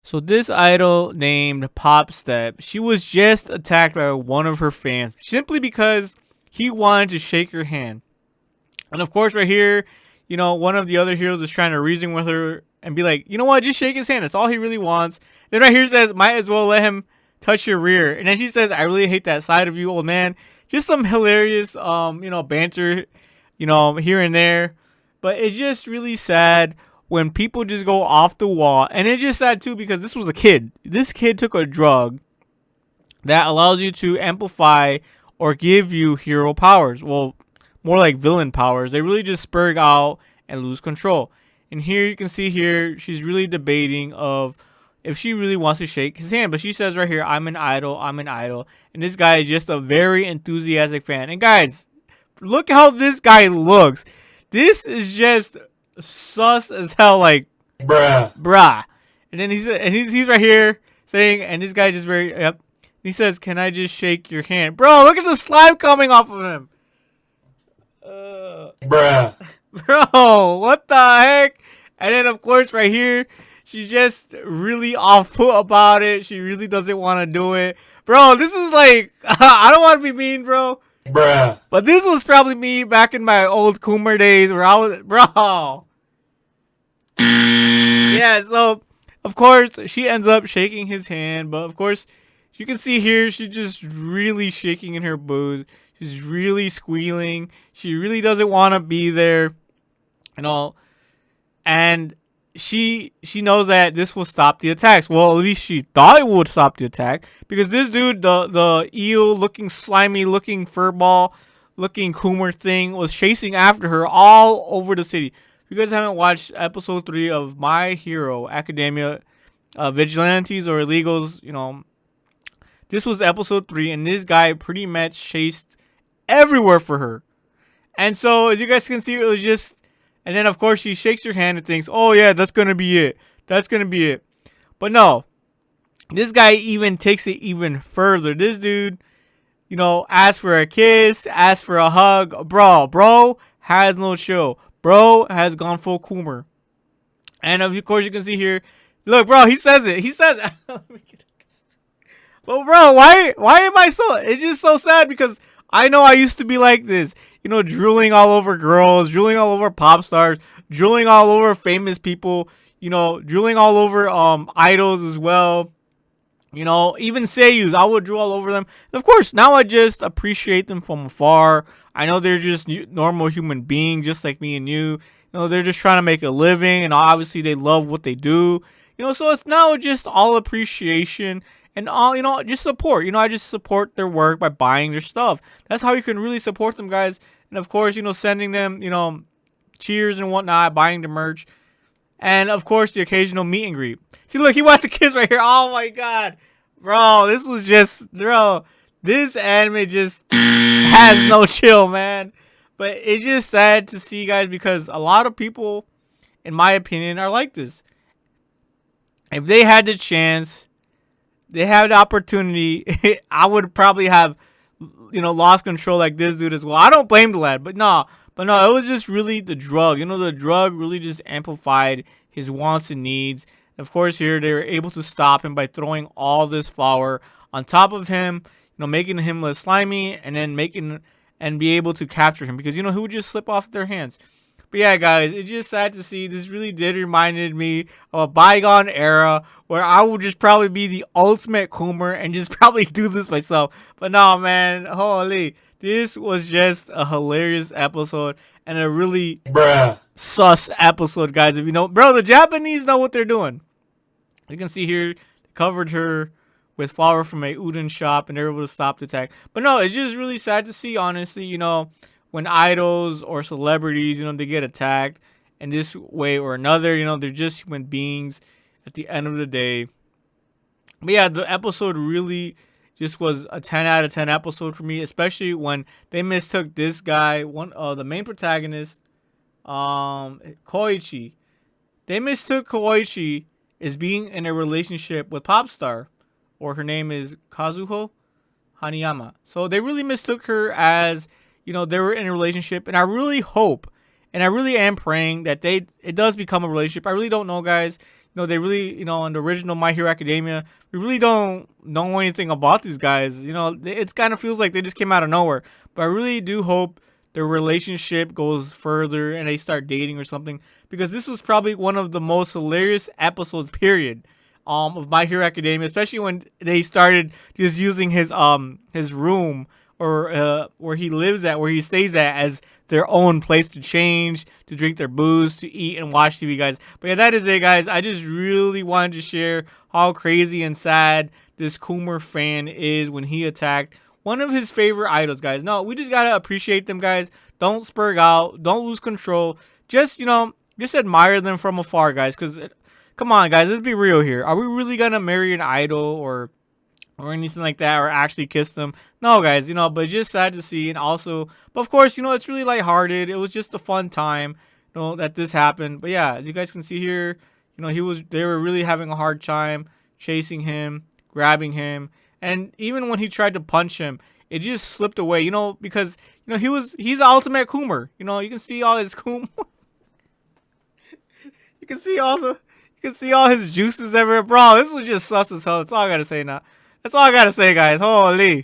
So this idol named Pop Step, she was just attacked by one of her fans simply because he wanted to shake her hand. And of course, right here, one of the other heroes is trying to reason with her and be like, you know what, just shake his hand. That's all he really wants. Then right here says, might as well let him touch your rear. And then she says, I really hate that side of you, old man. Just some hilarious, banter, here and there. But it's just really sad when people just go off the wall. And it's just sad too because this was a kid. This kid took a drug that allows you to amplify or give you hero powers. Well, more like villain powers. They really just spurg out and lose control. And here you can see here, she's really debating of if she really wants to shake his hand. But she says right here, I'm an idol, I'm an idol. And this guy is just a very enthusiastic fan. And guys, look how this guy looks. This is just sus as hell, like bruh. And then he's right here saying, and this guy just very he says, can I just shake your hand? Bro, look at the slime coming off of him. Bro, what the heck? And then of course right here, she's just really off put about it. She really doesn't want to do it. Bro, this is like, I don't want to be mean, bro. But this was probably me back in my old Coomer days where I was, bro. Yeah, so of course she ends up shaking his hand, but of course you can see here she's just really shaking in her boots. She's really squealing. She really doesn't want to be there, and she knows that this will stop the attacks. Well, at least she thought it would stop the attack because this dude, the eel looking slimy looking furball looking Coomer thing, was chasing after her all over the city. If you guys haven't watched episode 3 of My Hero Academia Vigilantes or Illegals, this was episode 3, and this guy pretty much chased everywhere for her. And so as you guys can see, it was just, and then of course she shakes her hand and thinks, oh yeah, that's gonna be it, but no, this guy even takes it even further. This dude, asks for a kiss, asks for a hug. Bro has no chill. Bro has gone full Coomer. And of course you can see here, look, bro, he says it. Well, bro, why am I so, it's just so sad because I know I used to be like this, drooling all over girls, drooling all over pop stars, drooling all over famous people, drooling all over idols as well. Even seiyus, I would drool all over them. And of course, now I just appreciate them from afar. I know they're just normal human beings, just like me and you. They're just trying to make a living, and obviously they love what they do. So it's now just all appreciation and all, just support. I just support their work by buying their stuff. That's how you can really support them, guys. And of course, sending them, cheers and whatnot, buying the merch. And of course, the occasional meet and greet. See, look, he wants a kiss right here. Oh my god. Bro, this anime just has no chill, man. But it's just sad to see, guys, because a lot of people, in my opinion, are like this. If they had the chance, they had the opportunity, I would probably have, lost control like this dude as well. I don't blame the lad, but no, it was just really the drug. The drug really just amplified his wants and needs. Of course, here they were able to stop him by throwing all this flour on top of him, making him less slimy, and then be able to capture him because he would just slip off their hands. But yeah, guys, it's just sad to see. This really did reminded me of a bygone era where I would just probably be the ultimate Coomer and just probably do this myself. But no, man, holy, this was just a hilarious episode and a really sus episode, guys. If bro, the Japanese know what they're doing. You can see here, they covered her with flour from a udon shop and they're able to stop the attack. But no, it's just really sad to see, honestly, when idols or celebrities, they get attacked in this way or another. They're just human beings at the end of the day. But yeah, the episode really just was a 10 out of 10 episode for me, especially when they mistook this guy, the main protagonist, Koichi. They mistook Koichi as being in a relationship with Popstar, or her name is Kazuho Hanayama. So they really mistook her as, they were in a relationship, and I really hope, and I really am praying that it does become a relationship. I really don't know, guys. they really, in the original My Hero Academia, we really don't know anything about these guys. It kind of feels like they just came out of nowhere. But I really do hope their relationship goes further and they start dating or something, because this was probably one of the most hilarious episodes, period, of My Hero Academia, especially when they started just using his room, or where he lives at, where he stays at, as their own place to change, to drink their booze, to eat, and watch TV, guys. But yeah, that is it, guys. I just really wanted to share how crazy and sad this Coomer fan is when he attacked one of his favorite idols, guys. No, we just gotta appreciate them, guys. Don't spurg out. Don't lose control. Just, just admire them from afar, guys. Because, come on, guys, let's be real here. Are we really gonna marry an idol or anything like that, or actually kiss them? No, guys, but it's just sad to see. And also, but of course, it's really lighthearted. It was just a fun time, that this happened. But yeah, as you guys can see here, they were really having a hard time chasing him, grabbing him, and even when he tried to punch him, it just slipped away. Because he's the ultimate Coomer. You can see all his Coom. you can see all the. You can see all his juices everywhere, bro. This was just sus as hell. That's all I gotta say now. That's all I gotta say, guys. Holy.